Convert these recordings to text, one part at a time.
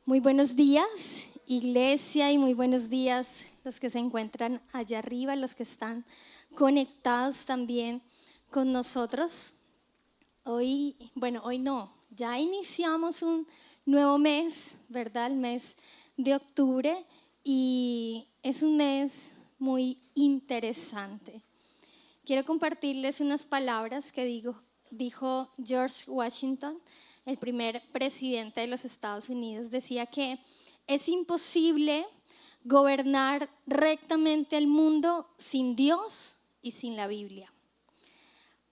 Muy buenos días, iglesia, y muy buenos días los que se encuentran allá arriba, los que están conectados también con nosotros. Hoy no, ya iniciamos un nuevo mes, ¿verdad? El mes de octubre, y es un mes muy interesante. Quiero compartirles unas palabras que dijo George Washington, el primer presidente de los Estados Unidos. Decía que es imposible gobernar rectamente el mundo sin Dios y sin la Biblia.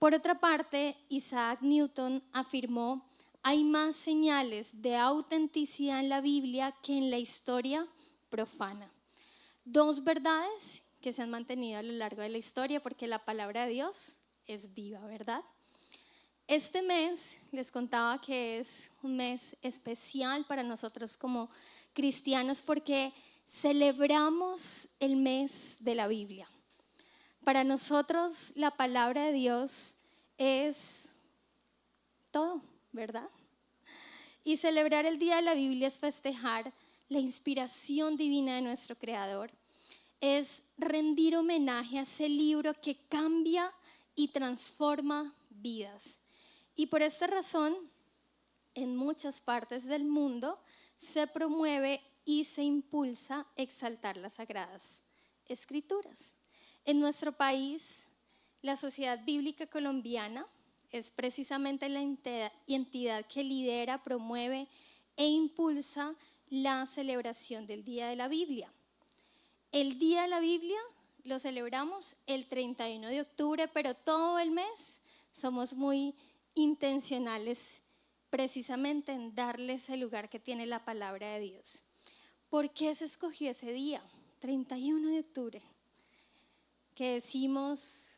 Por otra parte, Isaac Newton afirmó: hay más señales de autenticidad en la Biblia que en la historia profana. Dos verdades que se han mantenido a lo largo de la historia, porque la palabra de Dios es viva, ¿verdad? Este mes les contaba que es un mes especial para nosotros como cristianos porque celebramos el mes de la Biblia. Para nosotros la palabra de Dios es todo, ¿verdad? Y celebrar el Día de la Biblia es festejar la inspiración divina de nuestro Creador. Es rendir homenaje a ese libro que cambia y transforma vidas. Y por esta razón, en muchas partes del mundo se promueve y se impulsa exaltar las Sagradas Escrituras. En nuestro país, la Sociedad Bíblica Colombiana es precisamente la entidad que lidera, promueve e impulsa la celebración del Día de la Biblia. El Día de la Biblia lo celebramos el 31 de octubre, pero todo el mes somos muy intencionales precisamente en darles el lugar que tiene la palabra de Dios. ¿Por qué se escogió ese día, 31 de octubre? Que decimos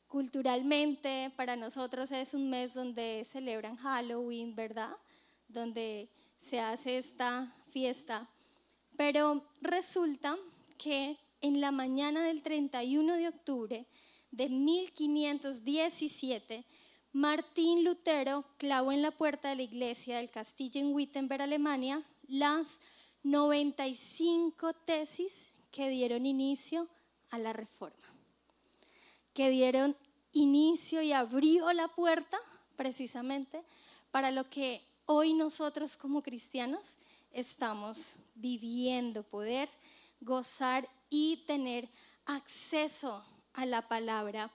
culturalmente, para nosotros es un mes donde celebran Halloween, ¿verdad? Donde se hace esta fiesta. Pero resulta que en la mañana del 31 de octubre de 1517, Martín Lutero clavó en la puerta de la iglesia del castillo en Wittenberg, Alemania, las 95 tesis que dieron inicio a la Reforma, que dieron inicio y abrió la puerta precisamente para lo que hoy nosotros como cristianos estamos viviendo, poder gozar y tener acceso a la palabra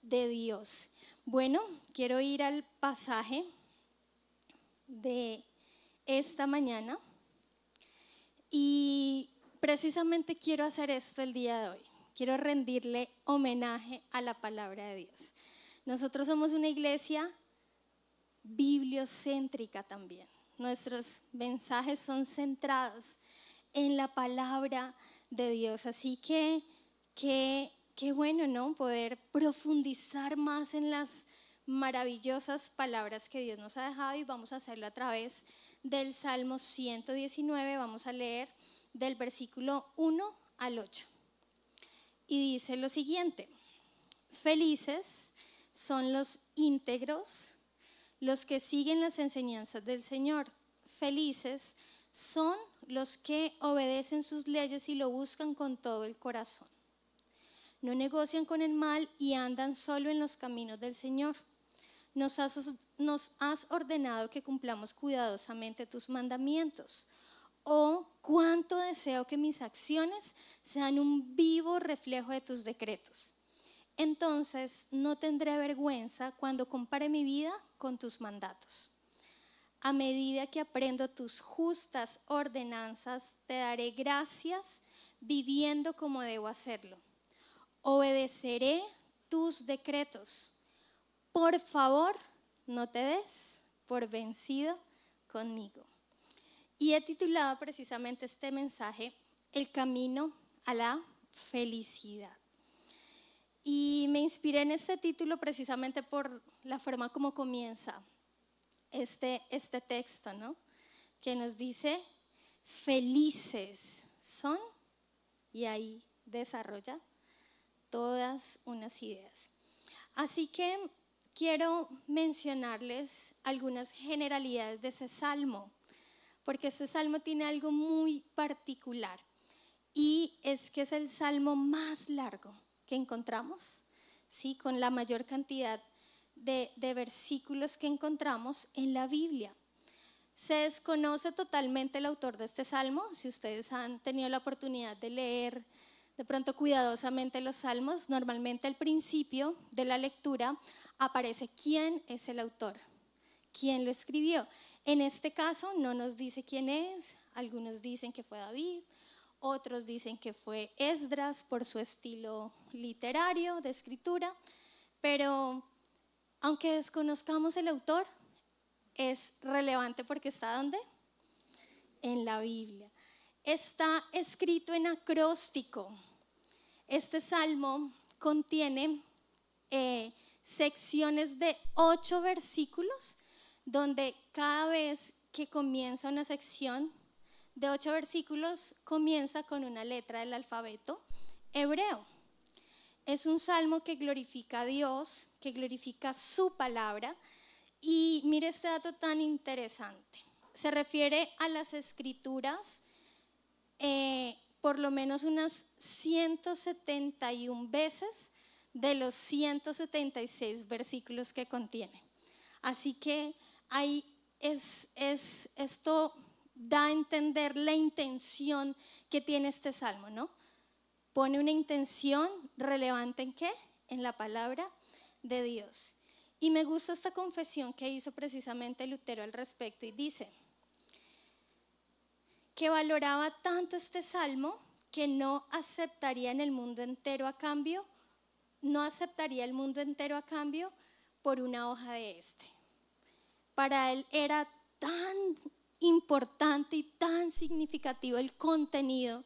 de Dios. Bueno, quiero ir al pasaje de esta mañana y precisamente quiero hacer esto el día de hoy. Quiero rendirle homenaje a la palabra de Dios. Nosotros somos una iglesia bibliocéntrica también. Nuestros mensajes son centrados en la palabra de Dios. Así que qué bueno, ¿no? Poder profundizar más en las maravillosas palabras que Dios nos ha dejado, y vamos a hacerlo a través del Salmo 119. Vamos a leer del versículo 1 al 8. Y dice lo siguiente: felices son los íntegros, los que siguen las enseñanzas del Señor. Felices son los que obedecen sus leyes y lo buscan con todo el corazón. No negocian con el mal y andan solo en los caminos del Señor. Nos has ordenado que cumplamos cuidadosamente tus mandamientos. Oh, cuánto deseo que mis acciones sean un vivo reflejo de tus decretos. Entonces no tendré vergüenza cuando compare mi vida con tus mandatos. A medida que aprendo tus justas ordenanzas, te daré gracias viviendo como debo hacerlo. Obedeceré tus decretos. Por favor, no te des por vencido conmigo. Y he titulado precisamente este mensaje: El camino a la felicidad. Y me inspiré en este título precisamente por la forma como comienza este texto, ¿no? Que nos dice: felices son, y ahí desarrolla todas unas ideas. Así que quiero mencionarles algunas generalidades de ese salmo, porque este salmo tiene algo muy particular y es que es el salmo más largo que encontramos, ¿sí? Con la mayor cantidad de versículos que encontramos en la Biblia. Se desconoce totalmente el autor de este salmo. Si ustedes han tenido la oportunidad de leer de pronto cuidadosamente los salmos, normalmente al principio de la lectura aparece quién es el autor, quién lo escribió. En este caso no nos dice quién es, algunos dicen que fue David, otros dicen que fue Esdras por su estilo literario de escritura, pero aunque desconozcamos el autor, es relevante porque está ¿dónde? En la Biblia. Está escrito en acróstico. Este salmo contiene secciones de 8 versículos, donde cada vez que comienza una sección de 8 versículos, comienza con una letra del alfabeto hebreo. Es un salmo que glorifica a Dios, que glorifica su palabra. Y mire este dato tan interesante. Se refiere a las escrituras por lo menos unas 171 veces de los 176 versículos que contiene. Así que ahí esto da a entender la intención que tiene este salmo, ¿no? Pone una intención relevante ¿en qué? En la palabra de Dios. Y me gusta esta confesión que hizo precisamente Lutero al respecto y dice que valoraba tanto este salmo que no aceptaría en el mundo entero a cambio, no aceptaría el mundo entero a cambio por una hoja de este. Para él era tan importante y tan significativo el contenido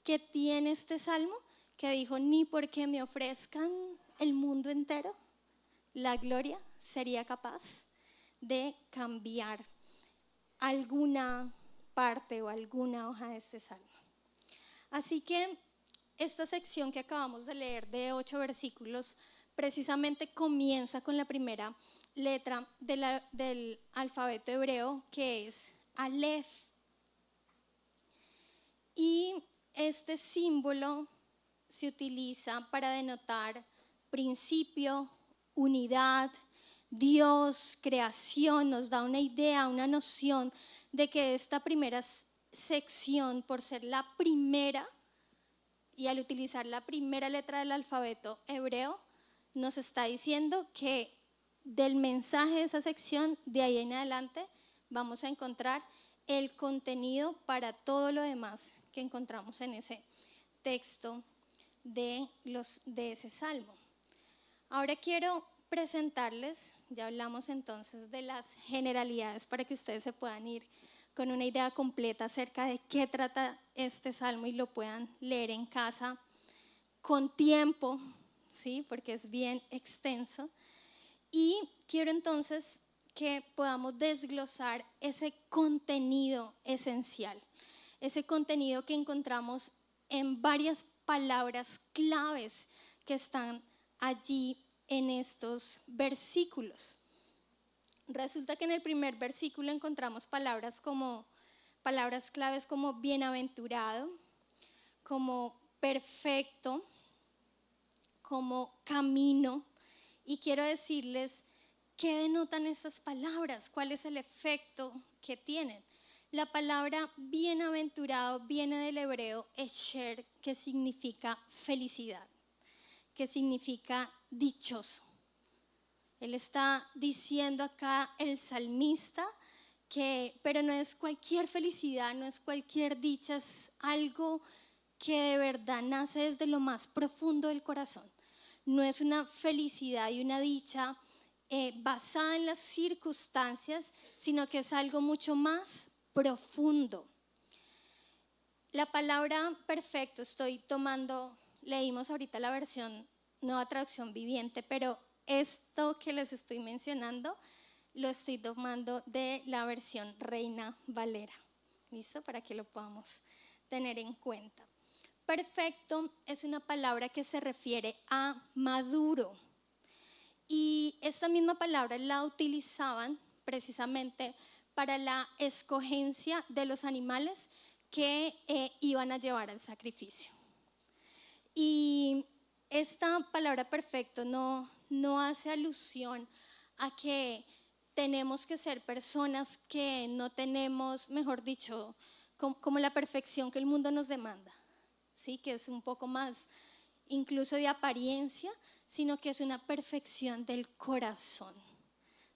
que tiene este salmo que dijo, ni porque me ofrezcan el mundo entero, la gloria sería capaz de cambiar alguna parte o alguna hoja de este salmo. Así que esta sección que acabamos de leer de 8 versículos precisamente comienza con la primera letra del alfabeto hebreo, que es Aleph. Y este símbolo se utiliza para denotar principio, unidad, Dios, creación. Nos da una idea, una noción de que esta primera sección, por ser la primera y al utilizar la primera letra del alfabeto hebreo, nos está diciendo que del mensaje de esa sección, de ahí en adelante, vamos a encontrar el contenido para todo lo demás que encontramos en ese texto de ese salmo. Ahora quiero presentarles, ya hablamos entonces de las generalidades para que ustedes se puedan ir con una idea completa acerca de qué trata este salmo y lo puedan leer en casa con tiempo, ¿sí? Porque es bien extenso. Y quiero entonces que podamos desglosar ese contenido esencial, ese contenido que encontramos en varias palabras claves que están allí en estos versículos. Resulta que en el primer versículo encontramos palabras claves como bienaventurado, como perfecto, como camino. Y quiero decirles qué denotan estas palabras, cuál es el efecto que tienen. La palabra bienaventurado viene del hebreo esher, que significa felicidad, que significa dichoso. Él está diciendo acá, el salmista, pero no es cualquier felicidad, no es cualquier dicha, es algo que de verdad nace desde lo más profundo del corazón. No es una felicidad y una dicha basada en las circunstancias, sino que es algo mucho más profundo. La palabra perfecto, leímos ahorita la versión Nueva Traducción Viviente, pero esto que les estoy mencionando lo estoy tomando de la versión Reina Valera. ¿Listo? Para que lo podamos tener en cuenta. Perfecto es una palabra que se refiere a maduro. Y esta misma palabra la utilizaban precisamente para la escogencia de los animales que iban a llevar al sacrificio. Y esta palabra perfecto no hace alusión a que tenemos que ser personas que no tenemos, mejor dicho, como la perfección que el mundo nos demanda, ¿sí? Que es un poco más incluso de apariencia, sino que es una perfección del corazón,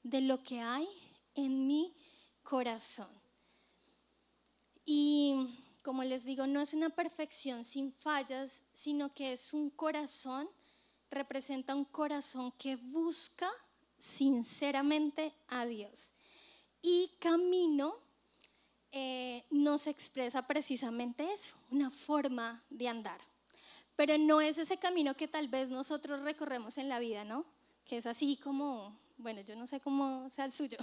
de lo que hay en mi corazón. Y como les digo, no es una perfección sin fallas, sino que es un corazón, representa un corazón que busca sinceramente a Dios. Y camino nos expresa precisamente eso, una forma de andar. Pero no es ese camino que tal vez nosotros recorremos en la vida, ¿no? Que es así como, bueno, yo no sé cómo sea el suyo.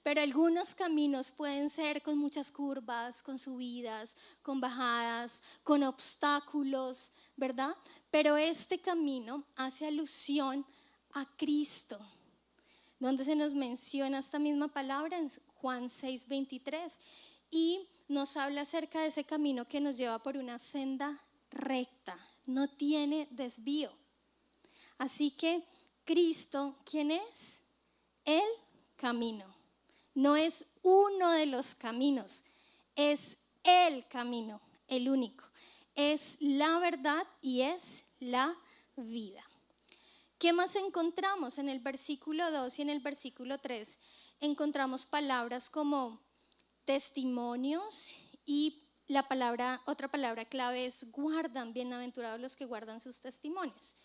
Pero algunos caminos pueden ser con muchas curvas, con subidas, con bajadas, con obstáculos, ¿verdad? Pero este camino hace alusión a Cristo, donde se nos menciona esta misma palabra en Juan 6:23 y nos habla acerca de ese camino que nos lleva por una senda recta, no tiene desvío. Así que Cristo, ¿quién es? El camino. No es uno de los caminos, es el camino, el único. Es la verdad y es la vida. ¿Qué más encontramos? En el versículo 2 y en el versículo 3 encontramos palabras como testimonios y otra palabra clave es guardan, bienaventurados los que guardan sus testimonios.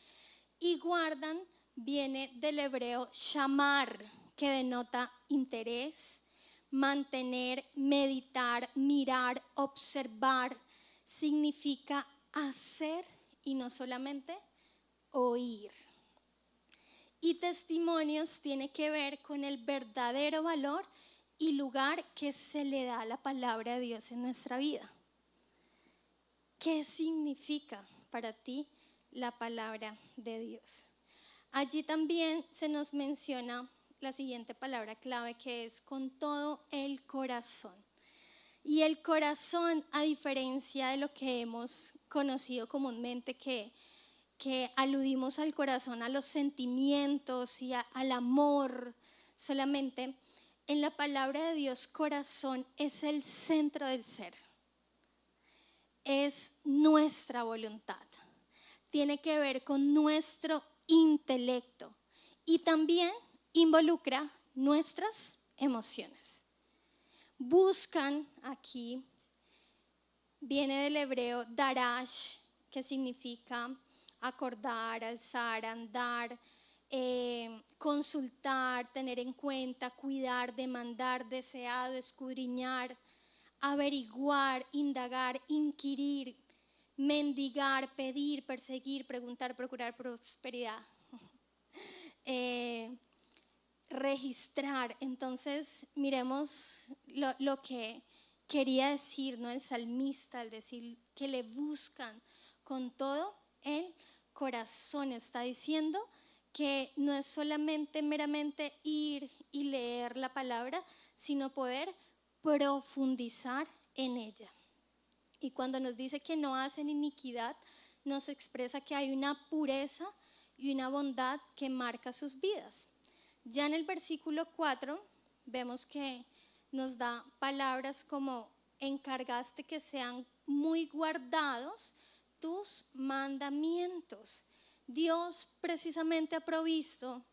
Y guardan viene del hebreo shamar, que denota interés, mantener, meditar, mirar, observar, significa hacer y no solamente oír. Y testimonios tiene que ver con el verdadero valor y lugar que se le da a la palabra de Dios en nuestra vida. ¿Qué significa para ti la palabra de Dios? Allí también se nos menciona la siguiente palabra clave, que es con todo el corazón. Y el corazón, a diferencia de lo que hemos conocido comúnmente, que aludimos al corazón, a los sentimientos y al amor solamente, en la palabra de Dios corazón es el centro del ser, es nuestra voluntad, tiene que ver con nuestro intelecto y también involucra nuestras emociones. Buscan aquí, viene del hebreo darash, que significa acordar, alzar, andar, consultar, tener en cuenta, cuidar, demandar, deseado, escudriñar, averiguar, indagar, inquirir, mendigar, pedir, perseguir, preguntar, procurar prosperidad, registrar. Entonces miremos lo que quería decir, ¿no? El salmista al decir que le buscan con todo el corazón. Está diciendo que no es solamente meramente ir y leer la palabra, sino poder profundizar en ella. Y cuando nos dice que no hacen iniquidad, nos expresa que hay una pureza y una bondad que marca sus vidas. Ya en el versículo 4 vemos que nos da palabras como encargaste que sean muy guardados tus mandamientos. Dios precisamente ha provisto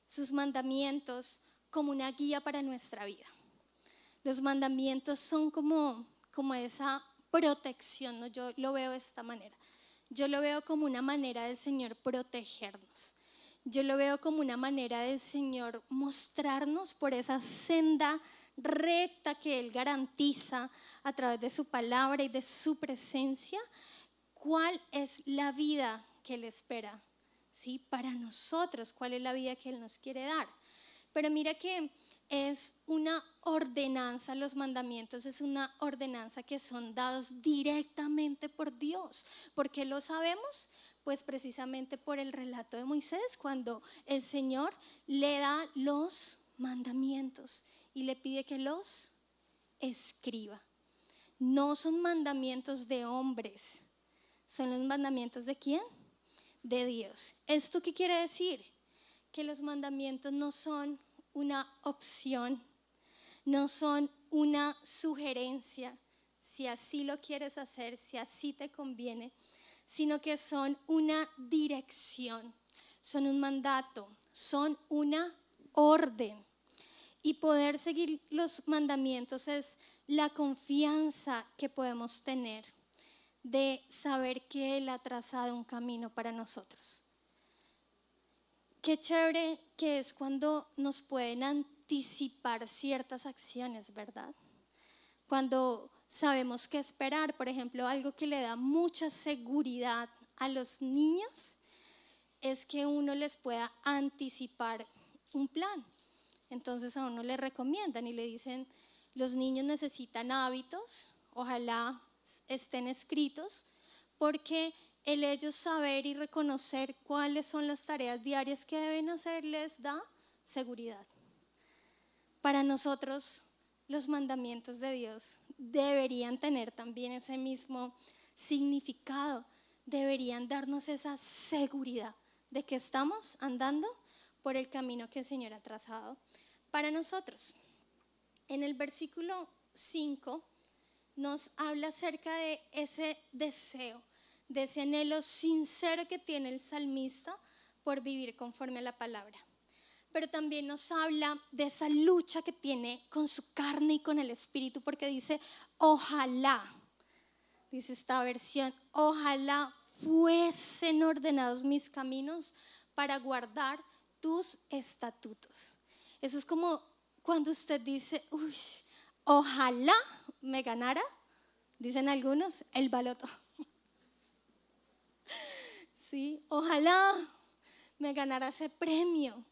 sus mandamientos como una guía para nuestra vida. Los mandamientos son como esa protección, ¿no? Yo lo veo de esta manera. Yo lo veo como una manera del Señor protegernos. Yo lo veo como una manera del Señor mostrarnos por esa senda recta que Él garantiza a través de su palabra y de su presencia, cuál es la vida que Él espera, ¿sí? Para nosotros, cuál es la vida que Él nos quiere dar. Pero mira que es una ordenanza, los mandamientos es una ordenanza que son dados directamente por Dios. ¿Por qué lo sabemos? Pues precisamente por el relato de Moisés, cuando el Señor le da los mandamientos y le pide que los escriba. No son mandamientos de hombres, son los mandamientos ¿de quién? De Dios. ¿Esto qué quiere decir? Que los mandamientos no son una opción, no son una sugerencia, si así lo quieres hacer, si así te conviene, sino que son una dirección, son un mandato, son una orden. Y poder seguir los mandamientos es la confianza que podemos tener de saber que Él ha trazado un camino para nosotros. Qué chévere que es cuando nos pueden anticipar ciertas acciones, ¿verdad? Cuando sabemos qué esperar, por ejemplo, algo que le da mucha seguridad a los niños es que uno les pueda anticipar un plan. Entonces a uno le recomiendan y le dicen, los niños necesitan hábitos, ojalá estén escritos, porque el ellos saber y reconocer cuáles son las tareas diarias que deben hacer les da seguridad. Para nosotros, los mandamientos de Dios deberían tener también ese mismo significado, deberían darnos esa seguridad de que estamos andando por el camino que el Señor ha trazado para nosotros. En el versículo 5 nos habla acerca de ese deseo, de ese anhelo sincero que tiene el salmista por vivir conforme a la palabra. Pero también nos habla de esa lucha que tiene con su carne y con el espíritu, porque dice, ojalá, dice esta versión, ojalá fuesen ordenados mis caminos para guardar tus estatutos. Eso es como cuando usted dice, uy, ojalá me ganara, dicen algunos, el baloto. Sí, ojalá me ganara ese premio.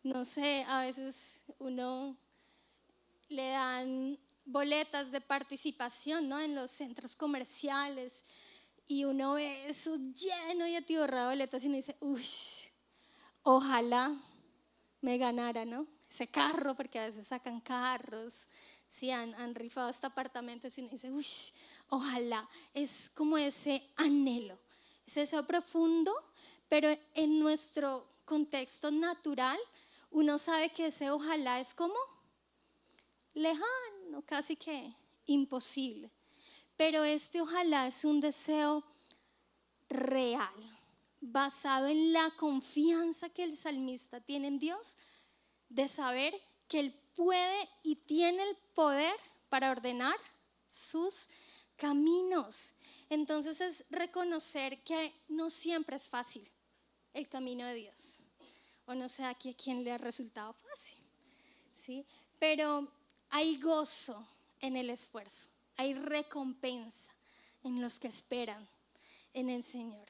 No sé, a veces uno le dan boletas de participación, ¿no? En los centros comerciales y uno ve eso lleno y atiborrado de boletas y uno dice, uy, ojalá me ganara, ¿no? Ese carro, porque a veces sacan carros, sí, han rifado hasta apartamentos y uno dice, uy, ojalá. Es como ese anhelo, ese deseo profundo, pero en nuestro contexto natural, uno sabe que ese ojalá es como lejano, casi que imposible. Pero este ojalá es un deseo real, basado en la confianza que el salmista tiene en Dios, de saber que Él puede y tiene el poder para ordenar sus caminos. Entonces es reconocer que no siempre es fácil el camino de Dios. O no sé aquí a quién le ha resultado fácil, ¿sí? Pero hay gozo en el esfuerzo, hay recompensa en los que esperan en el Señor.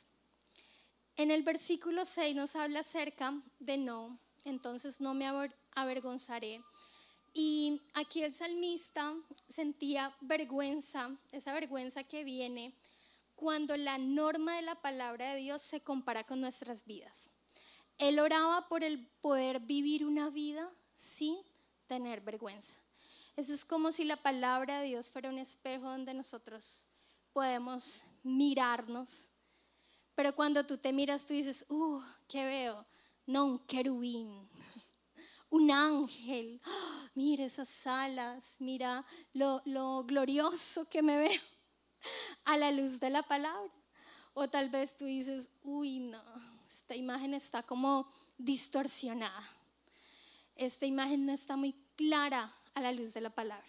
En el versículo 6 nos habla acerca de no, entonces no me avergonzaré. Y aquí el salmista sentía vergüenza, esa vergüenza que viene cuando la norma de la palabra de Dios se compara con nuestras vidas. Él oraba por el poder vivir una vida sin tener vergüenza. Eso es como si la palabra de Dios fuera un espejo donde nosotros podemos mirarnos. Pero cuando tú te miras, tú dices, ¿qué veo? No, un querubín, un ángel. ¡Oh! Mira esas alas, mira lo glorioso que me veo a la luz de la palabra. O tal vez tú dices, uy, no, esta imagen está como distorsionada. Esta imagen no está muy clara a la luz de la palabra.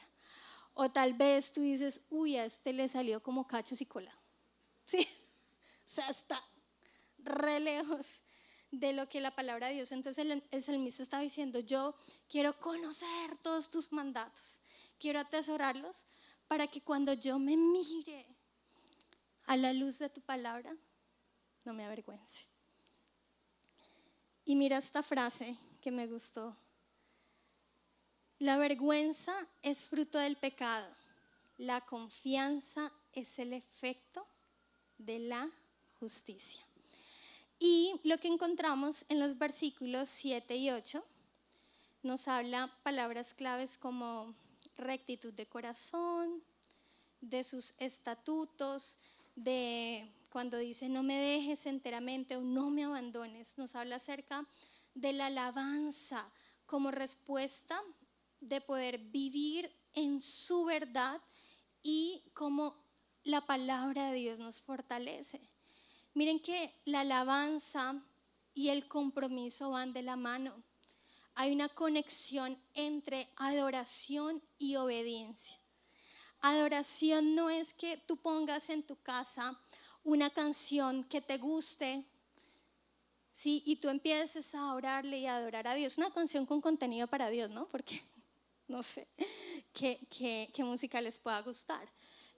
O tal vez tú dices, uy, a este le salió como cachos y cola. Sí, o sea, está re lejos de lo que la palabra de Dios. Entonces el salmista está diciendo, yo quiero conocer todos tus mandatos, quiero atesorarlos para que cuando yo me mire a la luz de tu palabra, no me avergüence. Y mira esta frase que me gustó. La vergüenza es fruto del pecado. La confianza es el efecto de la justicia. Y lo que encontramos en los versículos 7 y 8 nos habla palabras claves como rectitud de corazón, de sus estatutos, de cuando dice no me dejes enteramente o no me abandones. Nos habla acerca de la alabanza como respuesta de poder vivir en su verdad y como la palabra de Dios nos fortalece. Miren que la alabanza y el compromiso van de la mano. Hay una conexión entre adoración y obediencia. Adoración no es que tú pongas en tu casa una canción que te guste, ¿sí? Y tú empieces a orarle y a adorar a Dios. Una canción con contenido para Dios, ¿no? Porque no sé qué música les pueda gustar.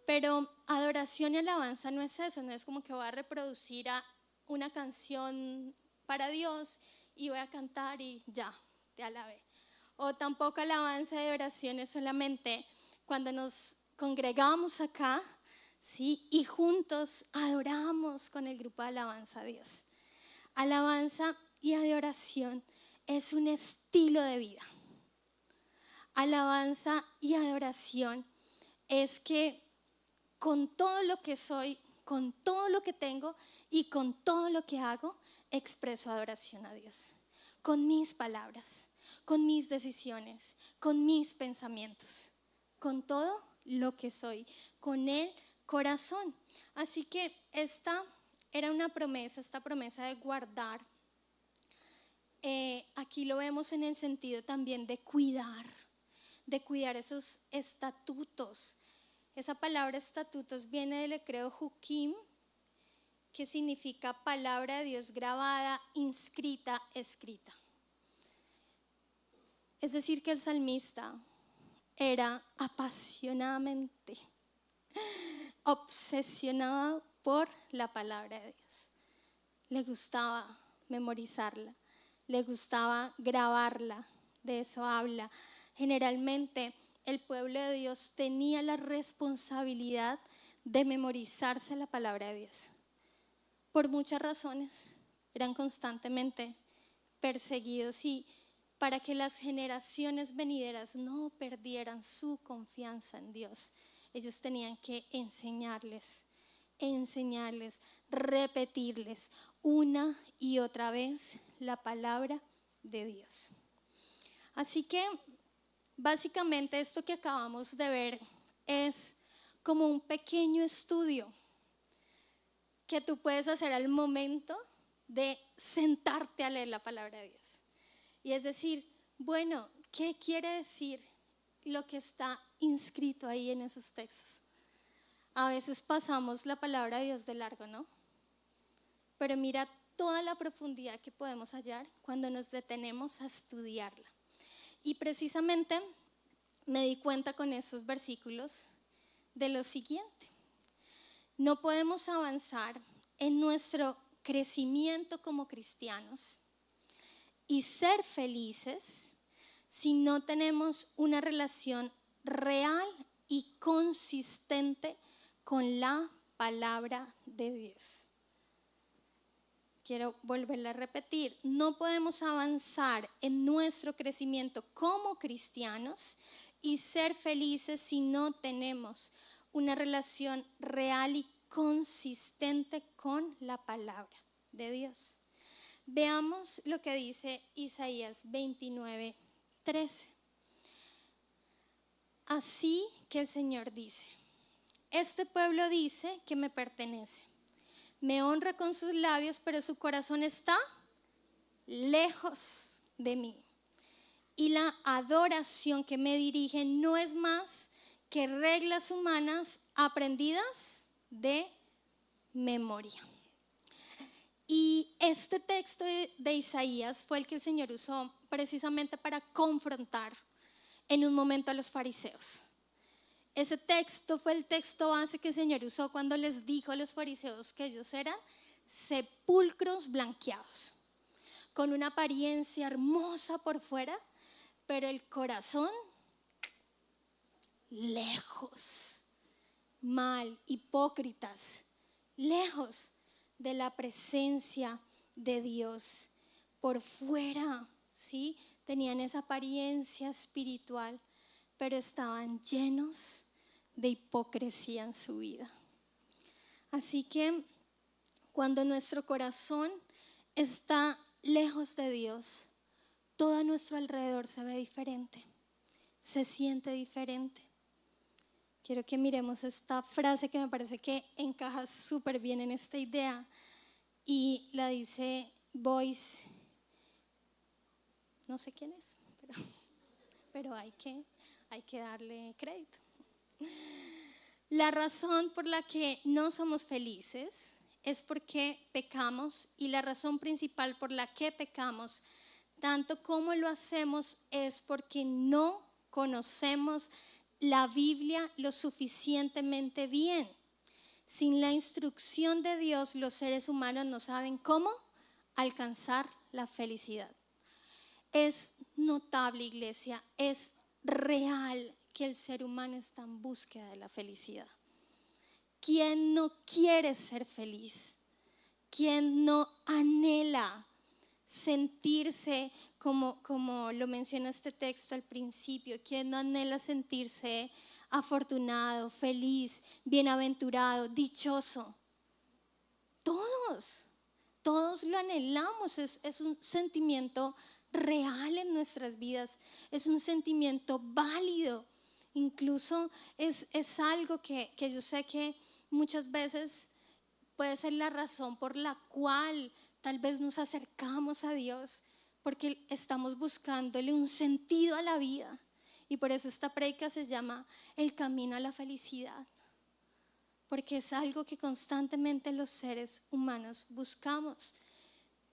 Pero adoración y alabanza no es eso, no es como que voy a reproducir una canción para Dios y voy a cantar y ya, te alabé. O tampoco alabanza y oración es solamente cuando nos congregamos acá, ¿sí? Y juntos adoramos con el grupo de alabanza a Dios. Alabanza y adoración es un estilo de vida. Alabanza y adoración es que con todo lo que soy, con todo lo que tengo y con todo lo que hago, expreso adoración a Dios. Con mis palabras, con mis decisiones, con mis pensamientos, con todo lo que soy, con el corazón. Así que esta era una promesa, esta promesa de guardar. Aquí lo vemos en el sentido también de cuidar esos estatutos. Esa palabra estatutos viene del hebreo hukim, que significa palabra de Dios grabada, inscrita, escrita. Es decir, que el salmista era apasionadamente obsesionado por la palabra de Dios. Le gustaba memorizarla, le gustaba grabarla, de eso habla. Generalmente el pueblo de Dios tenía la responsabilidad de memorizarse la palabra de Dios. Por muchas razones, eran constantemente perseguidos y para que las generaciones venideras no perdieran su confianza en Dios, ellos tenían que enseñarles, repetirles una y otra vez la palabra de Dios. Así que básicamente esto que acabamos de ver es como un pequeño estudio que tú puedes hacer al momento de sentarte a leer la palabra de Dios. Y es decir, bueno, ¿qué quiere decir lo que está inscrito ahí en esos textos? A veces pasamos la palabra de Dios de largo, ¿no? Pero mira toda la profundidad que podemos hallar cuando nos detenemos a estudiarla. Y precisamente me di cuenta con esos versículos de lo siguiente. No podemos avanzar en nuestro crecimiento como cristianos y ser felices si no tenemos una relación real y consistente con la palabra de Dios. Quiero volverla a repetir. No podemos avanzar en nuestro crecimiento como cristianos y ser felices si no tenemos una relación real y consistente con la palabra de Dios. Veamos lo que dice Isaías 29:13. Así que el Señor dice: este pueblo dice que me pertenece, me honra con sus labios, pero su corazón está lejos de mí. Y la adoración que me dirige no es más que reglas humanas aprendidas de memoria. Y este texto de Isaías fue el que el Señor usó precisamente para confrontar en un momento a los fariseos. Ese texto fue el texto base que el Señor usó cuando les dijo a los fariseos que ellos eran sepulcros blanqueados, con una apariencia hermosa por fuera, pero el corazón lejos, mal, hipócritas, lejos de la presencia de Dios. Por fuera, ¿sí? tenían esa apariencia espiritual, pero estaban llenos de hipocresía en su vida. Así que cuando nuestro corazón está lejos de Dios, todo a nuestro alrededor se ve diferente, se siente diferente. Quiero que miremos esta frase que me parece que encaja súper bien en esta idea y la dice Boyce, no sé quién es, pero hay que darle crédito. La razón por la que no somos felices es porque pecamos, y la razón principal por la que pecamos, tanto como lo hacemos, es porque no conocemos la Biblia lo suficientemente bien. Sin la instrucción de Dios, los seres humanos no saben cómo alcanzar la felicidad. Es notable, iglesia, es real que el ser humano está en búsqueda de la felicidad. ¿Quién no quiere ser feliz? ¿Quién no anhela sentirse como lo menciona este texto al principio? ¿Quién no anhela sentirse afortunado, feliz, bienaventurado, dichoso? Todos lo anhelamos, es un sentimiento real en nuestras vidas, es un sentimiento válido. Incluso es algo que yo sé que muchas veces puede ser la razón por la cual tal vez nos acercamos a Dios, porque estamos buscándole un sentido a la vida. Y por eso esta prédica se llama El camino a la felicidad, porque es algo que constantemente los seres humanos buscamos.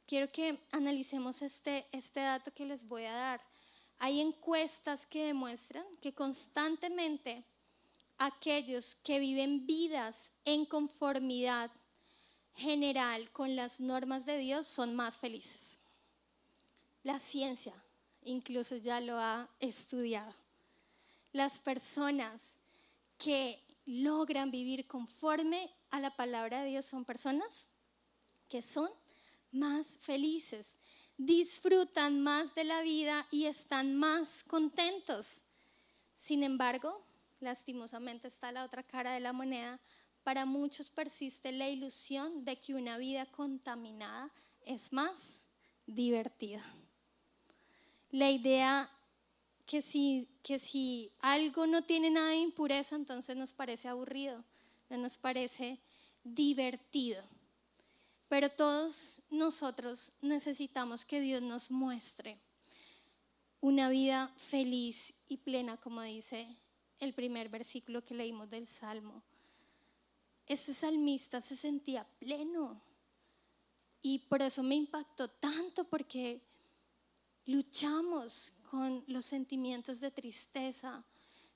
Quiero que analicemos este dato que les voy a dar. Hay encuestas que demuestran que constantemente aquellos que viven vidas en conformidad general con las normas de Dios son más felices. La ciencia incluso ya lo ha estudiado. Las personas que logran vivir conforme a la palabra de Dios son personas que son más felices, disfrutan más de la vida y están más contentos. Sin embargo, lastimosamente está la otra cara de la moneda. Para muchos persiste la ilusión de que una vida contaminada es más divertida. La idea que si algo no tiene nada de impureza, entonces nos parece aburrido, no nos parece divertido. Pero todos nosotros necesitamos que Dios nos muestre una vida feliz y plena, como dice el primer versículo que leímos del Salmo. Este salmista se sentía pleno y por eso me impactó tanto, porque luchamos con los sentimientos de tristeza,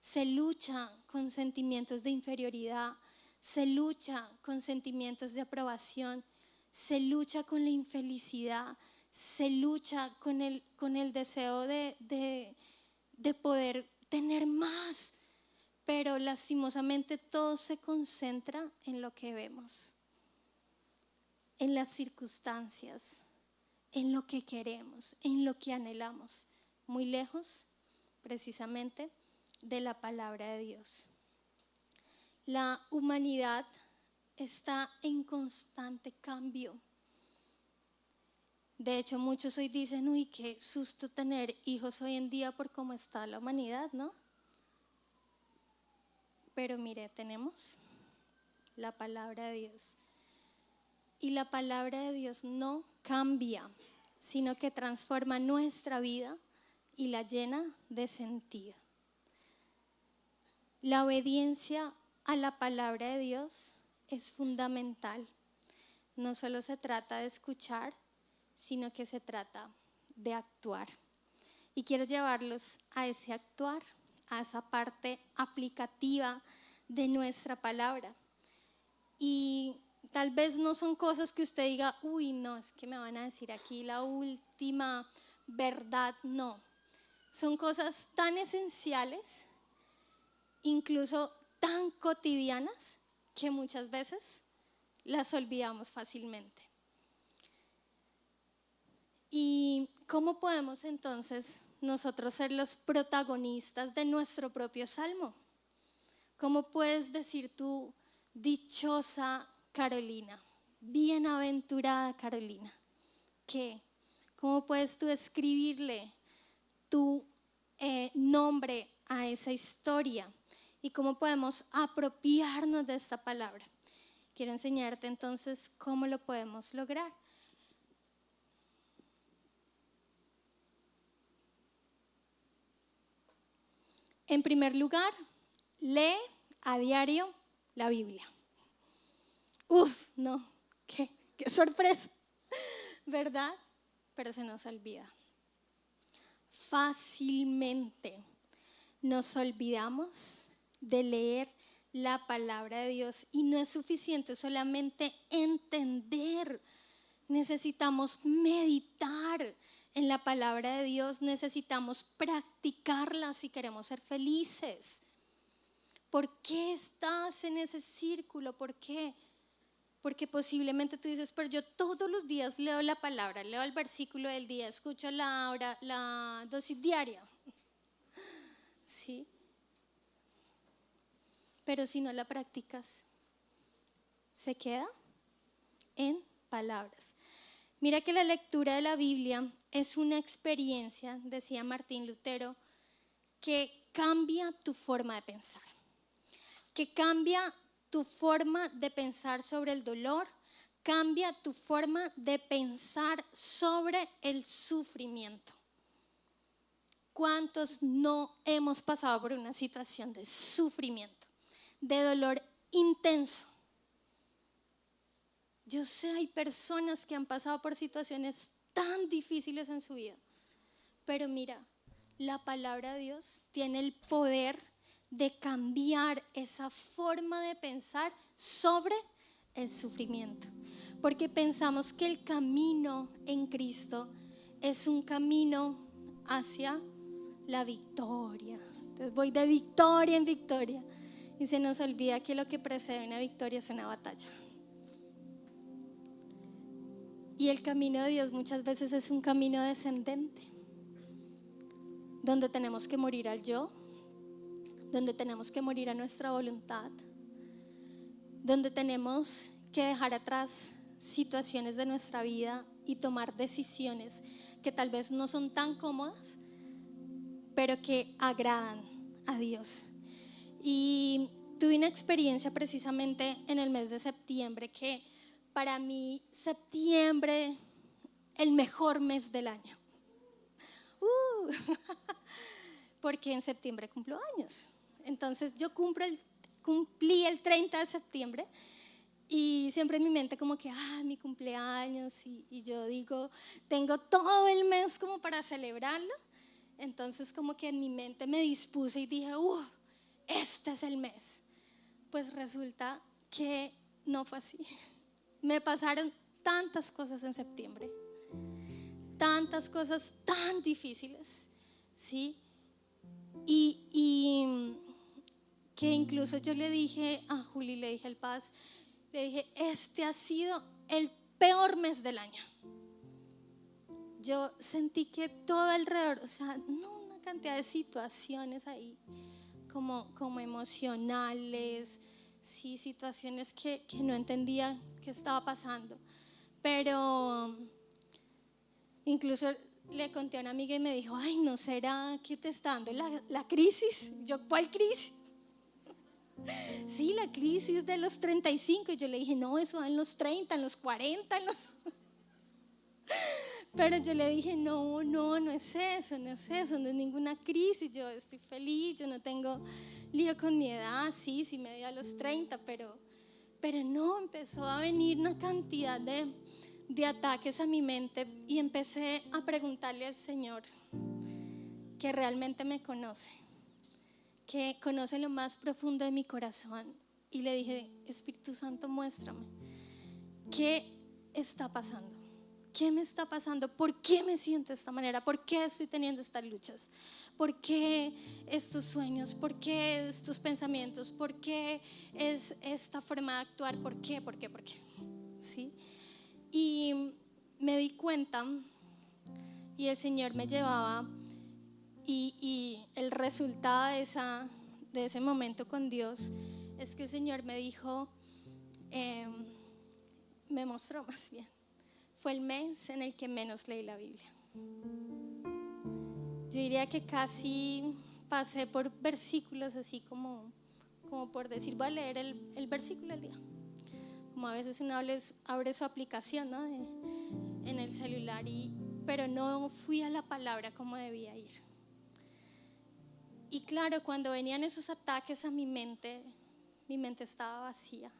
se lucha con sentimientos de inferioridad, se lucha con sentimientos de aprobación, se lucha con la infelicidad, se lucha con el deseo de poder tener más, pero lastimosamente todo se concentra en lo que vemos, en las circunstancias, en lo que queremos, en lo que anhelamos, muy lejos precisamente de la palabra de Dios. La humanidad está en constante cambio. De hecho, muchos hoy dicen, uy, qué susto tener hijos hoy en día por cómo está la humanidad, ¿no? Pero mire, tenemos la palabra de Dios. Y la palabra de Dios no cambia, sino que transforma nuestra vida y la llena de sentido. La obediencia a la palabra de Dios es fundamental. No solo se trata de escuchar, sino que se trata de actuar. Y quiero llevarlos a ese actuar, a esa parte aplicativa de nuestra palabra. Y tal vez no son cosas que usted diga, uy, no, es que me van a decir aquí la última verdad. No, son cosas tan esenciales, incluso tan cotidianas, que muchas veces las olvidamos fácilmente. ¿Y cómo podemos entonces nosotros ser los protagonistas de nuestro propio salmo? ¿Cómo puedes decir tú, dichosa Carolina, bienaventurada Carolina? ¿Qué? ¿Cómo puedes tú escribirle tu nombre a esa historia? ¿Y cómo podemos apropiarnos de esta palabra? Quiero enseñarte entonces cómo lo podemos lograr. En primer lugar, lee a diario la Biblia. Uf, no, qué sorpresa, ¿verdad? Pero se nos olvida. Fácilmente nos olvidamos de leer la palabra de Dios y no es suficiente solamente entender. Necesitamos meditar en la palabra de Dios, necesitamos practicarla si queremos ser felices. ¿Por qué estás en ese círculo? ¿Por qué? Porque posiblemente tú dices, pero yo todos los días leo la palabra, leo el versículo del día, escucho la dosis diaria. ¿Sí? Pero si no la practicas, se queda en palabras. Mira que la lectura de la Biblia es una experiencia, decía Martín Lutero, que cambia tu forma de pensar, que cambia tu forma de pensar sobre el dolor, cambia tu forma de pensar sobre el sufrimiento. ¿Cuántos no hemos pasado por una situación de sufrimiento, de dolor intenso? Yo sé, hay personas que han pasado por situaciones tan difíciles en su vida, pero mira, la palabra de Dios tiene el poder de cambiar esa forma de pensar sobre el sufrimiento, porque pensamos que el camino en Cristo es un camino hacia la victoria. Entonces voy de victoria en victoria y se nos olvida que lo que precede una victoria es una batalla. Y el camino de Dios muchas veces es un camino descendente, donde tenemos que morir al yo, donde tenemos que morir a nuestra voluntad, donde tenemos que dejar atrás situaciones de nuestra vida y tomar decisiones que tal vez no son tan cómodas, pero que agradan a Dios. Y tuve una experiencia precisamente en el mes de septiembre que para mí septiembre, el mejor mes del año. Porque en septiembre cumplo años. Entonces yo cumplí el 30 de septiembre y siempre en mi mente como que, mi cumpleaños y yo digo, tengo todo el mes como para celebrarlo. Entonces como que en mi mente me dispuse y dije, este es el mes. Pues resulta que no fue así. Me pasaron tantas cosas en septiembre, tantas cosas tan difíciles, ¿sí? Y que incluso yo le dije a Juli, le dije al Paz, le dije, este ha sido el peor mes del año. Yo sentí que todo alrededor, o sea, una cantidad de situaciones ahí, como emocionales, sí, situaciones que no entendía qué estaba pasando. Pero incluso le conté a una amiga y me dijo, ¿no será que te está dando la crisis? Yo, ¿cuál crisis? Sí, la crisis de los 35. Y yo le dije, no, eso va en los 30, en los 40, Pero yo le dije, no es eso, no es ninguna crisis. Yo estoy feliz, yo no tengo lío con mi edad, sí me dio a los 30, pero no, empezó a venir una cantidad de ataques a mi mente y empecé a preguntarle al Señor, que realmente me conoce, que conoce lo más profundo de mi corazón, y le dije, Espíritu Santo, muéstrame qué está pasando, qué me está pasando, por qué me siento de esta manera, por qué estoy teniendo estas luchas, por qué estos sueños, por qué estos pensamientos, por qué es esta forma de actuar, por qué, ¿sí? Y me di cuenta y el Señor me llevaba y el resultado de ese momento con Dios es que el Señor me dijo, me mostró más bien, fue el mes en el que menos leí la Biblia. Yo diría que casi pasé por versículos así como por decir, voy a leer el versículo del día. Como a veces uno abre su aplicación, ¿no? En el celular, pero no fui a la palabra como debía ir. Y claro, cuando venían esos ataques a mi mente estaba vacía.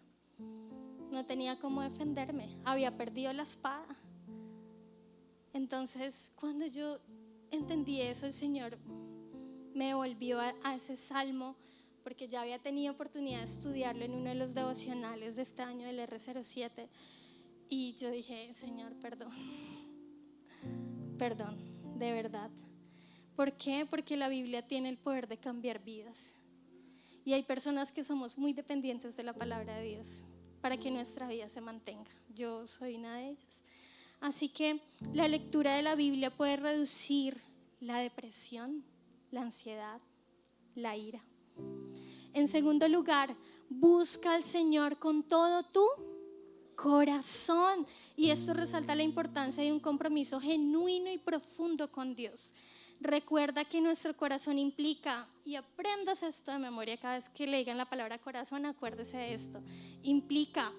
No tenía cómo defenderme, había perdido la espada. Entonces, cuando yo entendí eso, el Señor me volvió a ese salmo, porque ya había tenido oportunidad de estudiarlo en uno de los devocionales de este año del R07, y yo dije, Señor, perdón, de verdad. ¿Por qué? Porque la Biblia tiene el poder de cambiar vidas, y hay personas que somos muy dependientes de la palabra de Dios para que nuestra vida se mantenga. Yo soy una de ellas. Así que la lectura de la Biblia puede reducir la depresión, la ansiedad, la ira. En segundo lugar, busca al Señor con todo tu corazón. Y esto resalta la importancia de un compromiso genuino y profundo con Dios. Recuerda que nuestro corazón implica, y aprendas esto de memoria cada vez que le digan la palabra corazón, acuérdese de esto, implica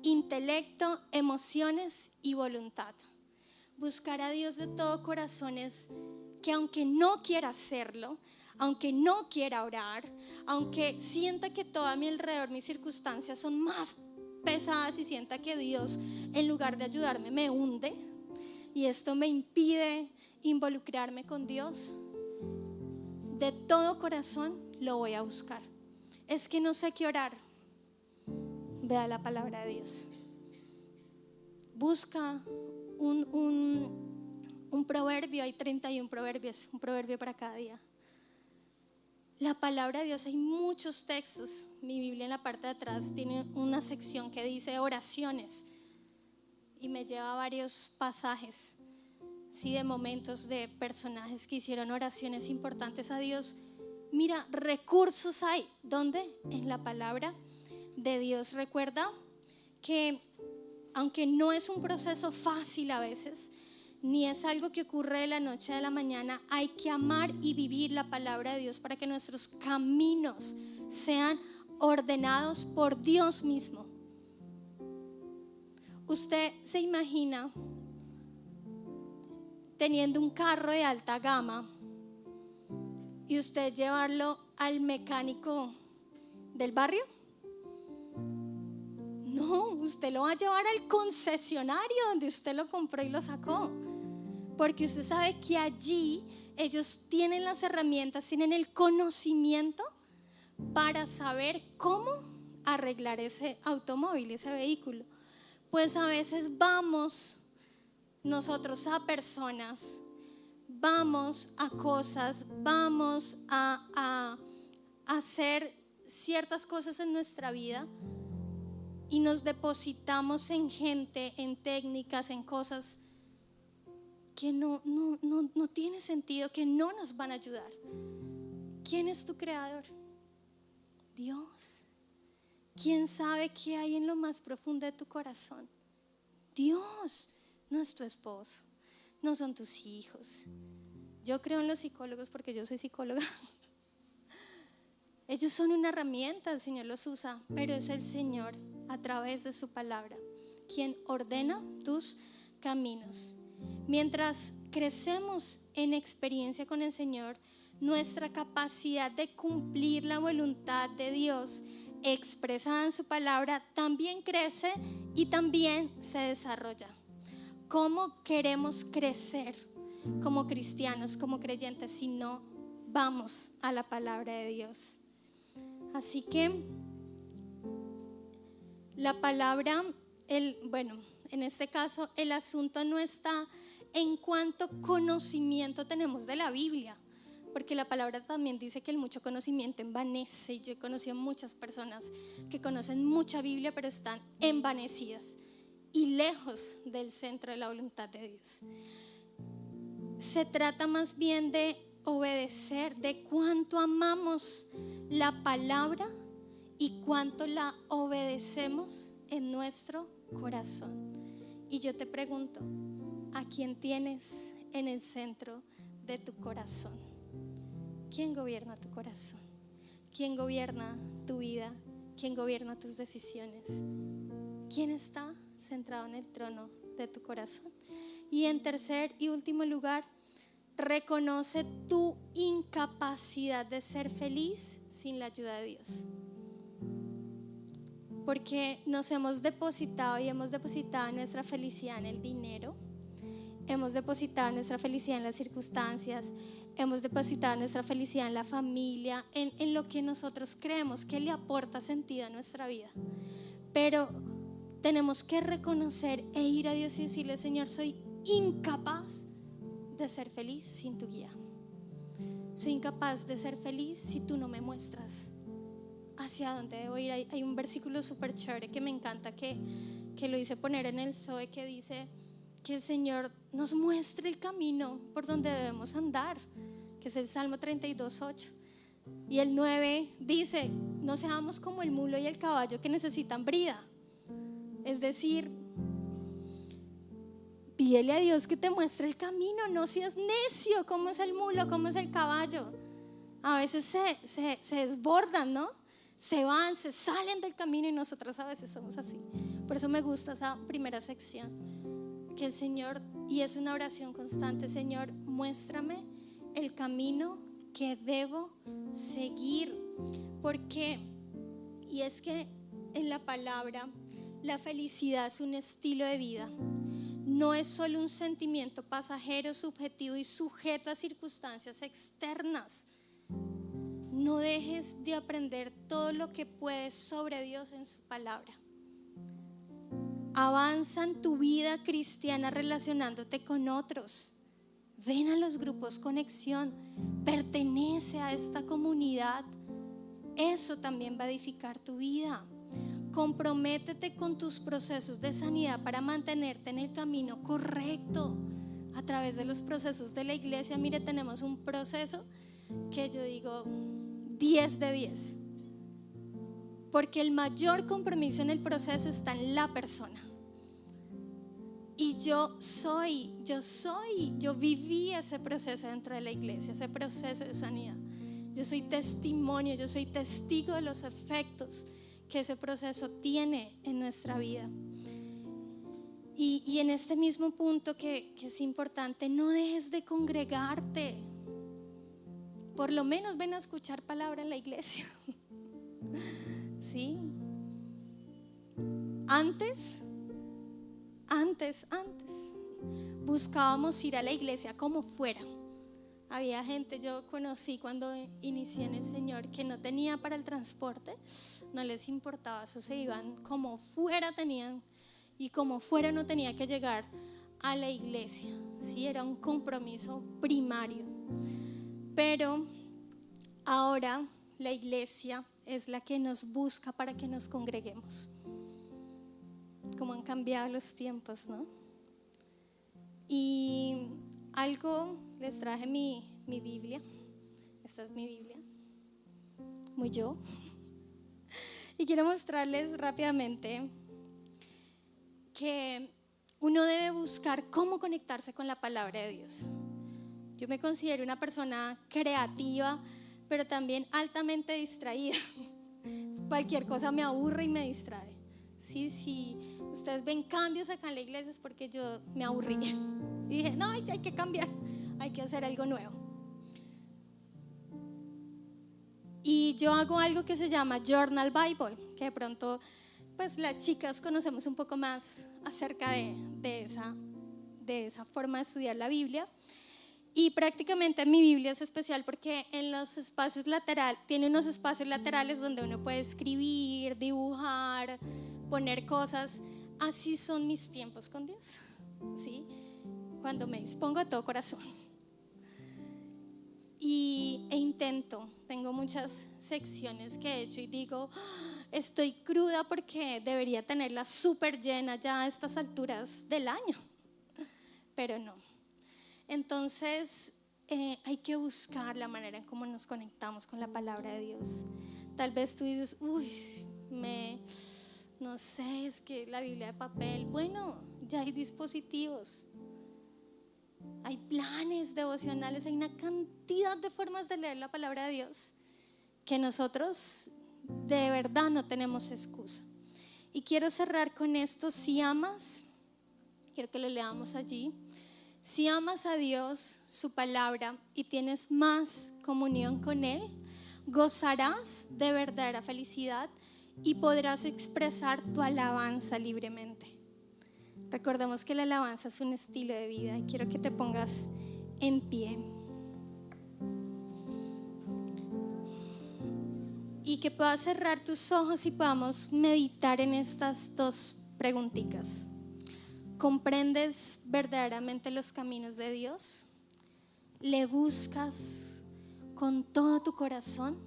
intelecto, emociones y voluntad. Buscar a Dios de todo corazón es que aunque no quiera hacerlo, aunque no quiera orar, aunque sienta que todo a mi alrededor, mis circunstancias son más pesadas y sienta que Dios en lugar de ayudarme me hunde y esto me impide involucrarme con Dios, de todo corazón lo voy a buscar. Es que no sé qué orar, vea la palabra de Dios. Busca un proverbio, hay 31 proverbios, un proverbio para cada día. La palabra de Dios, hay muchos textos. Mi Biblia en la parte de atrás tiene una sección que dice oraciones y me lleva a varios pasajes, sí, de momentos de personajes que hicieron oraciones importantes a Dios. Mira, recursos hay. ¿Dónde? En la palabra de Dios. Recuerda que aunque no es un proceso fácil a veces, ni es algo que ocurre de la noche a la mañana, hay que amar y vivir la palabra de Dios para que nuestros caminos sean ordenados por Dios mismo. Usted se imagina teniendo un carro de alta gama y usted llevarlo al mecánico del barrio. No, usted lo va a llevar al concesionario donde usted lo compró y lo sacó, porque usted sabe que allí ellos tienen las herramientas, tienen el conocimiento para saber cómo arreglar ese automóvil, ese vehículo. Pues a veces vamos nosotros a personas, vamos a cosas, vamos a hacer ciertas cosas en nuestra vida y nos depositamos en gente, en técnicas, en cosas que no tiene sentido, que no nos van a ayudar. ¿Quién es tu creador? Dios. ¿Quién sabe qué hay en lo más profundo de tu corazón? Dios. No es tu esposo, no son tus hijos. Yo creo en los psicólogos porque yo soy psicóloga. Ellos son una herramienta, el Señor los usa, pero es el Señor a través de su palabra quien ordena tus caminos. Mientras crecemos en experiencia con el Señor, nuestra capacidad de cumplir la voluntad de Dios expresada en su palabra también crece y también se desarrolla. ¿Cómo queremos crecer como cristianos, como creyentes, si no vamos a la palabra de Dios? Así que la palabra, en este caso el asunto no está en cuánto conocimiento tenemos de la Biblia, porque la palabra también dice que el mucho conocimiento envanece. Y yo he conocido muchas personas que conocen mucha Biblia pero están envanecidas y lejos del centro de la voluntad de Dios. se trata más bien de obedecer, de cuánto amamos la palabra y cuánto la obedecemos en nuestro corazón. Y yo te pregunto, ¿a quién tienes en el centro de tu corazón? ¿Quién gobierna tu corazón? ¿Quién gobierna tu vida? ¿Quién gobierna tus decisiones? ¿Quién está centrado en el trono de tu corazón? Y en tercer y último lugar, reconoce tu incapacidad de ser feliz sin la ayuda de Dios. Porque nos hemos depositado y hemos depositado nuestra felicidad en el dinero, hemos depositado nuestra felicidad en las circunstancias, hemos depositado nuestra felicidad en la familia, en lo que nosotros creemos que le aporta sentido a nuestra vida. Pero tenemos que reconocer e ir a Dios y decirle: Señor, soy incapaz de ser feliz sin tu guía. Soy incapaz de ser feliz si tú no me muestras hacia dónde debo ir. Hay un versículo súper chévere que me encanta, que lo hice poner en el Zoe, que dice que el Señor nos muestre el camino por donde debemos andar, que es el Salmo 32:8. Y el 9 dice: no seamos como el mulo y el caballo que necesitan brida. Es decir, pídele a Dios que te muestre el camino, no seas necio como es el mulo, como es el caballo. A veces se desbordan, ¿no? Se van, se salen del camino, y nosotros a veces somos así. Por eso me gusta esa primera sección, que el Señor, y es una oración constante: Señor, muéstrame el camino que debo seguir. Porque, y es que en la palabra, la felicidad es un estilo de vida. No es solo un sentimiento pasajero, subjetivo y sujeto a circunstancias externas. No dejes de aprender todo lo que puedes sobre Dios en su palabra. Avanza en tu vida cristiana relacionándote con otros. Ven a los grupos Conexión. Pertenece a esta comunidad. Eso también va a edificar tu vida. Comprométete con tus procesos de sanidad para mantenerte en el camino correcto a través de los procesos de la iglesia. Mire, tenemos un proceso que yo digo 10 de 10, porque el mayor compromiso en el proceso está en la persona. Y yo viví ese proceso dentro de la iglesia, ese proceso de sanidad. Yo soy testimonio, yo soy testigo de los efectos que ese proceso tiene en nuestra vida. Y en este mismo punto que es importante, no dejes de congregarte. Por lo menos ven a escuchar palabra en la iglesia. ¿Sí? Antes buscábamos ir a la iglesia como fuera. Había gente, yo conocí cuando inicié en el Señor, que no tenía para el transporte, no les importaba, eso se iban como fuera tenían, y como fuera no tenía que llegar a la iglesia. Sí, era un compromiso primario. Pero ahora la iglesia es la que nos busca para que nos congreguemos. Cómo han cambiado los tiempos, ¿no? Y algo, les traje mi Biblia. Esta es mi Biblia, muy yo. Y quiero mostrarles rápidamente que uno debe buscar cómo conectarse con la palabra de Dios. Yo me considero una persona creativa, pero también altamente distraída. Cualquier cosa me aburre y me distrae. Sí, ustedes ven cambios acá en la iglesia es porque yo me aburrí y dije: no, ya hay que cambiar, hay que hacer algo nuevo. Y yo hago algo que se llama Journal Bible, que de pronto pues las chicas conocemos un poco más acerca de esa forma de estudiar la Biblia. Y prácticamente mi Biblia es especial porque en los espacios laterales, tiene unos espacios laterales donde uno puede escribir, dibujar, poner cosas. Así son mis tiempos con Dios, ¿sí? Cuando me dispongo de todo corazón. Tengo muchas secciones que he hecho y digo: estoy cruda porque debería tenerla súper llena ya a estas alturas del año. Pero no. Entonces, hay que buscar la manera en cómo nos conectamos con la palabra de Dios. Tal vez tú dices, no sé, es que la Biblia de papel. Bueno, ya hay dispositivos, hay planes devocionales, hay una cantidad de formas de leer la palabra de Dios que nosotros de verdad no tenemos excusa. Y quiero cerrar con esto. Si amas, quiero que lo leamos allí. Si amas a Dios, su palabra, y tienes más comunión con Él, gozarás de verdadera felicidad y podrás expresar tu alabanza libremente. Recordemos que la alabanza es un estilo de vida y quiero que te pongas en pie y que puedas cerrar tus ojos y podamos meditar en estas dos preguntitas. ¿Comprendes verdaderamente los caminos de Dios? ¿Le buscas con todo tu corazón?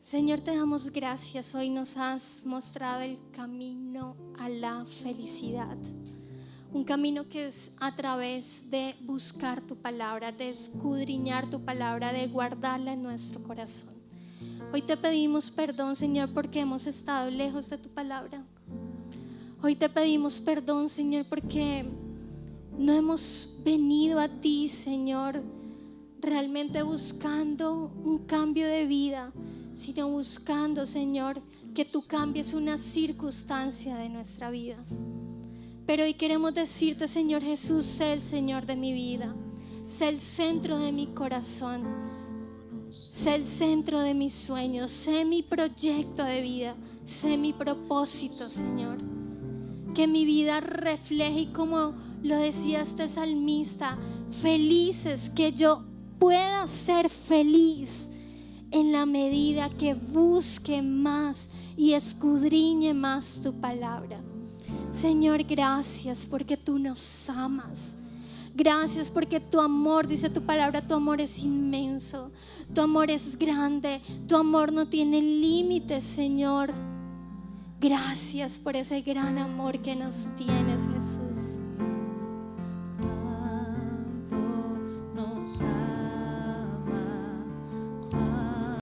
Señor, te damos gracias. Hoy nos has mostrado el camino a la felicidad. Un camino que es a través de buscar tu palabra, de escudriñar tu palabra, de guardarla en nuestro corazón. Hoy te pedimos perdón, Señor, porque hemos estado lejos de tu palabra. Hoy te pedimos perdón, Señor, porque no hemos venido a ti, Señor, realmente buscando un cambio de vida, sino buscando, Señor, que tú cambies una circunstancia de nuestra vida. Pero hoy queremos decirte, Señor Jesús, sé el Señor de mi vida, sé el centro de mi corazón, sé el centro de mis sueños, sé mi proyecto de vida, sé mi propósito, Señor. Que mi vida refleje, y como lo decía este salmista, felices, que yo pueda ser feliz en la medida que busque más y escudriñe más tu palabra. Señor, gracias porque tú nos amas. Gracias porque tu amor, dice tu palabra, tu amor es inmenso, tu amor es grande, tu amor no tiene límites, Señor. Gracias por ese gran amor que nos tienes, Jesús.